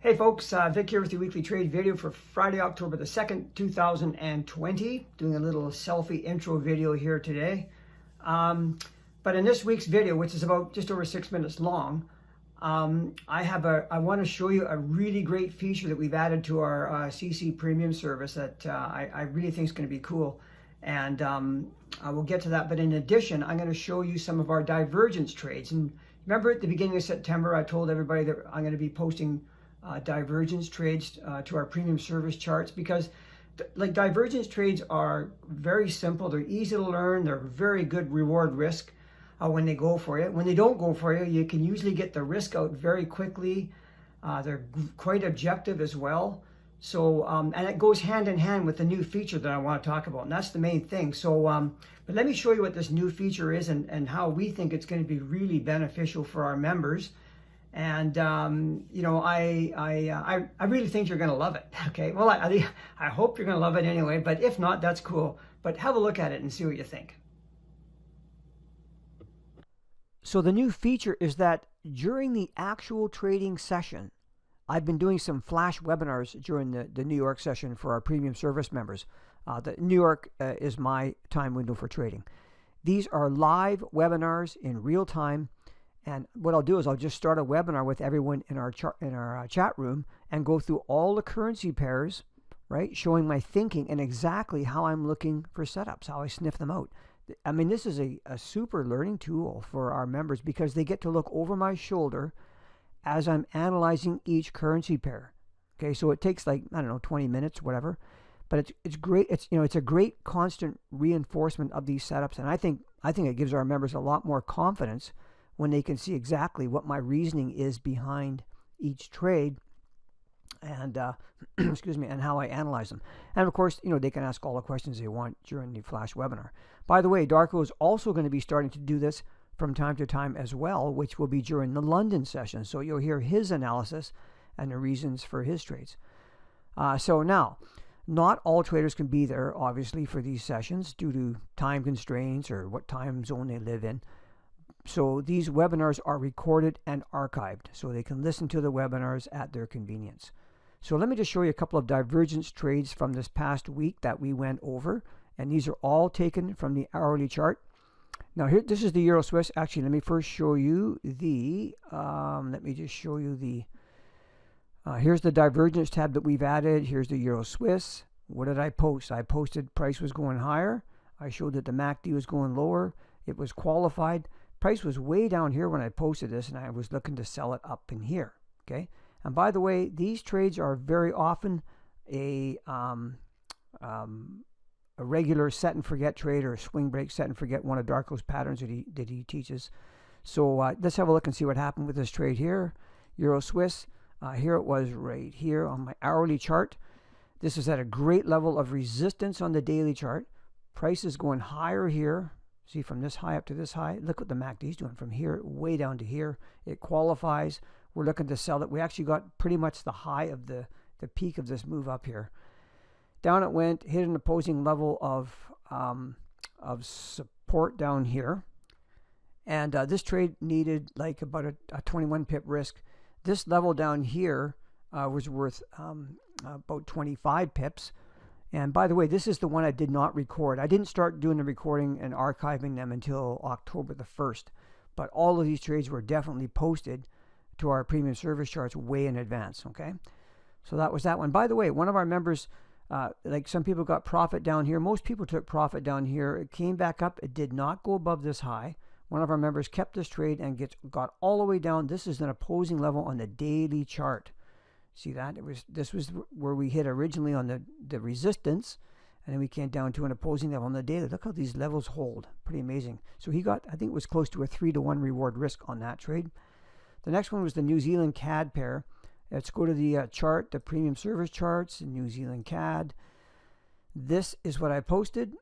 Hey folks, Vic here with the weekly trade video for Friday, October the 2nd, 2020. Doing a little selfie intro video here today. But in this week's video, which is about just over 6 minutes long, I want to show you a really great feature that we've added to our CC Premium service that I really think is going to be cool. And I will get to that. But in addition, I'm going to show you some of our divergence trades. And remember at the beginning of September, I told everybody that I'm going to be posting divergence trades to our premium service charts, because like divergence trades are very simple, they're easy to learn, they're very good reward risk when they go for you. When they don't go for you, you can usually get the risk out very quickly. They're quite objective as well. So and it goes hand in hand with the new feature that I want to talk about, and that's the main thing. So but let me show you what this new feature is and how we think it's going to be really beneficial for our members. And you know, I really think you're going to love it. Okay, well, I hope you're going to love it anyway, but if not, that's cool. But have a look at it and see what you think. So the new feature is that during the actual trading session, I've been doing some flash webinars during the New York session for our premium service members. The New York is my time window for trading. These are live webinars in real time. And what I'll do is I'll just start a webinar with everyone in our chat room and go through all the currency pairs, right? Showing my thinking and exactly how I'm looking for setups, how I sniff them out. I mean, this is a super learning tool for our members because they get to look over my shoulder as I'm analyzing each currency pair. Okay, so it takes like, I don't know, 20 minutes, whatever. But it's great. It's a great constant reinforcement of these setups, and I think it gives our members a lot more confidence when they can see exactly what my reasoning is behind each trade and excuse me, and how I analyze them. And of course, they can ask all the questions they want during the flash webinar. By the way, Darko is also going to be starting to do this from time to time as well, which will be during the London session. So you'll hear his analysis and the reasons for his trades. So now, not all traders can be there, obviously, for these sessions due to time constraints or what time zone they live in. So these webinars are recorded and archived, so they can listen to the webinars at their convenience. So let me just show you a couple of divergence trades from this past week that we went over, and these are all taken from the hourly chart. Now here, this is the Euro Swiss. Actually, let me first show you the, here's the divergence tab that we've added. Here's the Euro Swiss. What did I post? I posted price was going higher. I showed that the MACD was going lower. It was qualified. Price was way down here when I posted this, and I was looking to sell it up in here. Okay, and by the way, these trades are very often a regular set and forget trade or a swing break set and forget, one of Darko's patterns that he teaches. So let's have a look and see what happened with this trade here. Euro Swiss. Here it was right here on my hourly chart. This is at a great level of resistance on the daily chart. Price is going higher here. See, from this high up to this high, look what the MACD is doing from here way down to here. It qualifies. We're looking to sell it. We actually got pretty much the high of the peak of this move up here. Down it went, hit an opposing level of support down here. And this trade needed like about a 21 pip risk. This level down here was worth about 25 pips. And by the way, this is the one I did not record. I didn't start doing the recording and archiving them until October the 1st. But all of these trades were definitely posted to our premium service charts way in advance. Okay, so that was that one. By the way, one of our members, like some people got profit down here. Most people took profit down here. It came back up. It did not go above this high. One of our members kept this trade and got all the way down. This is an opposing level on the daily chart. See that? This was where we hit originally on the resistance, and then we came down to an opposing level on the daily. Look how these levels hold. Pretty amazing. So he got, I think it was close to a 3-to-1 reward risk on that trade. The next one was the New Zealand CAD pair. Let's go to the chart, the premium service charts, New Zealand CAD. This is what I posted.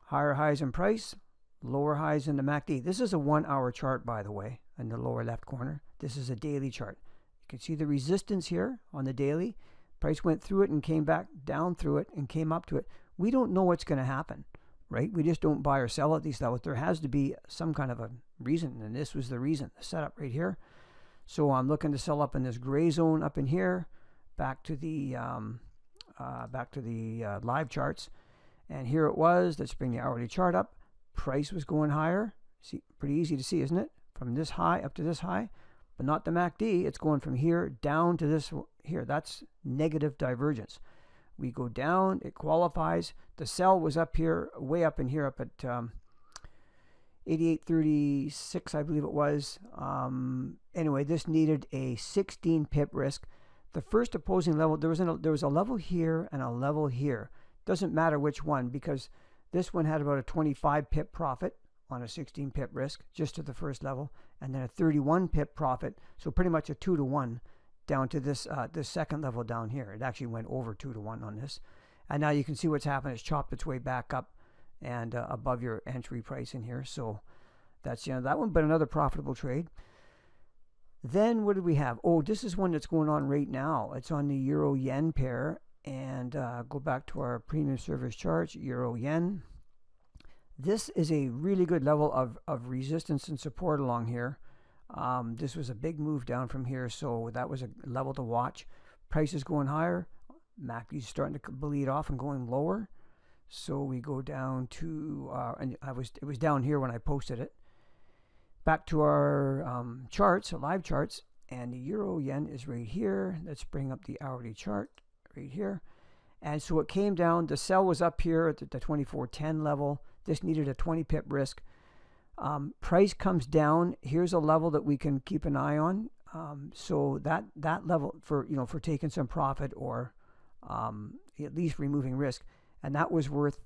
Higher highs in price, lower highs in the MACD. This is a 1-hour chart, by the way, in the lower left corner. This is a daily chart. You can see the resistance here on the daily. Price went through it and came back down through it and came up to it. We don't know what's going to happen, right? We just don't buy or sell at these levels. There has to be some kind of a reason, and this was the reason, the setup right here. So I'm looking to sell up in this gray zone up in here. back to the live charts. And here it was. Let's bring the hourly chart up. Price was going higher. See, pretty easy to see, isn't it? From this high up to this high, but not the MACD. It's going from here down to this here. That's negative divergence. We go down, it qualifies. The sell was up here, way up in here, up at 88.36, I believe it was. Anyway, this needed a 16 pip risk. The first opposing level, there was a level here and a level here. Doesn't matter which one, because this one had about a 25 pip profit on a 16 pip risk just to the first level, and then a 31 pip profit, so pretty much a 2-to-1 down to this this second level down here. It actually went over 2-to-1 on this, and now you can see what's happened. It's chopped its way back up and above your entry price in here. So that's the end of that one, but another profitable trade. Then what did we have? Oh, this is one that's going on right now. It's on the euro yen pair, and go back to our premium service charts, euro yen. This is a really good level of resistance and support along here. This was a big move down from here, so that was a level to watch. Price is going higher. MACD's starting to bleed off and going lower. So we go down to, and it was down here when I posted it. Back to our charts, live charts, and the euro yen is right here. Let's bring up the hourly chart right here. And so it came down. The sell was up here at the 24.10 level. This needed a 20 pip risk. Price comes down. Here's a level that we can keep an eye on. So that level for taking some profit or at least removing risk, and that was worth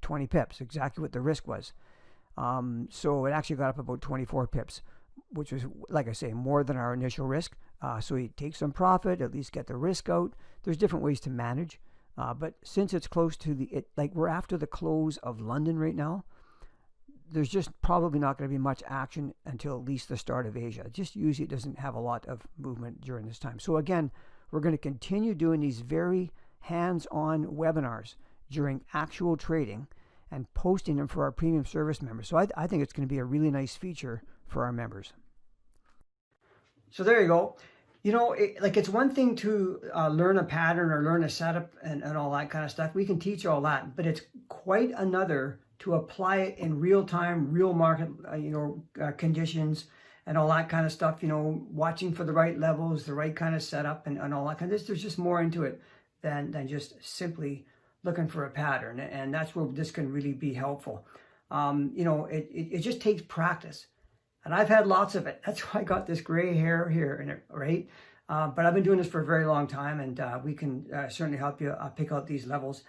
20 pips, exactly what the risk was. So it actually got up about 24 pips, which was, like I say, more than our initial risk. So you take some profit, at least get the risk out. There's different ways to manage. But since it's close to like we're after the close of London right now, there's just probably not going to be much action until at least the start of Asia. Just usually it doesn't have a lot of movement during this time. So again, we're going to continue doing these very hands-on webinars during actual trading and posting them for our premium service members. So I think it's going to be a really nice feature for our members. So there you go. It's one thing to learn a pattern or learn a setup and all that kind of stuff. We can teach all that, but it's quite another to apply it in real time, real market, conditions and all that kind of stuff, watching for the right levels, the right kind of setup and all that kind of. There's just more into it than just simply looking for a pattern. And that's where this can really be helpful. It just takes practice. And I've had lots of it. That's why I got this gray hair here in it, right? But I've been doing this for a very long time, and we can certainly help you pick out these levels.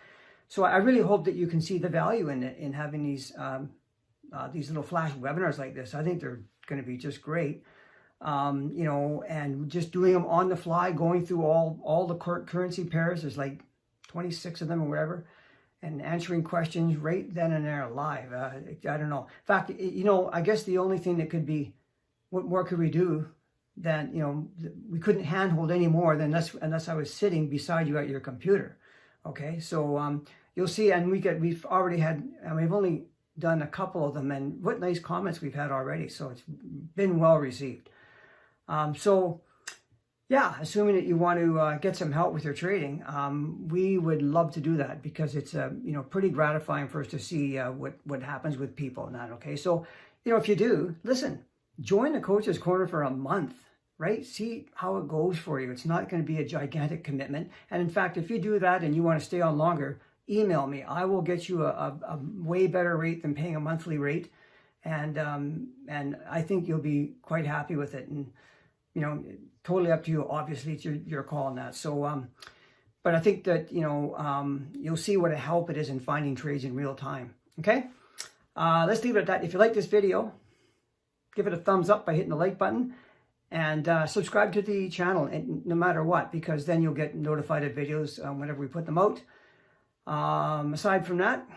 So I really hope that you can see the value in having these little flash webinars like this. I think they're going to be just great. And just doing them on the fly, going through all the currency pairs. There's like 26 of them or whatever. And answering questions right then and there live. I don't know. In fact, I guess the only thing that could be, what more could we do than, we couldn't handhold any more than unless I was sitting beside you at your computer. Okay, so you'll see, and we've already had, and we've only done a couple of them, and what nice comments we've had already. So it's been well received. Yeah, assuming that you want to get some help with your trading, we would love to do that because it's pretty gratifying for us to see what happens with people and that. Okay, so if you do, listen, join the Coach's Corner for a month, right? See how it goes for you. It's not going to be a gigantic commitment, and in fact, if you do that and you want to stay on longer, email me. I will get you a way better rate than paying a monthly rate, and I think you'll be quite happy with it. And totally up to you. Obviously, it's your call on that. So, but I think that, you'll see what a help it is in finding trades in real time. Okay. Let's leave it at that. If you like this video, give it a thumbs up by hitting the like button and subscribe to the channel, and no matter what, because then you'll get notified of videos whenever we put them out. Aside from that,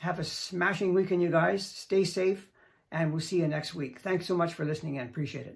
have a smashing weekend, you guys. Stay safe, and we'll see you next week. Thanks so much for listening and appreciate it.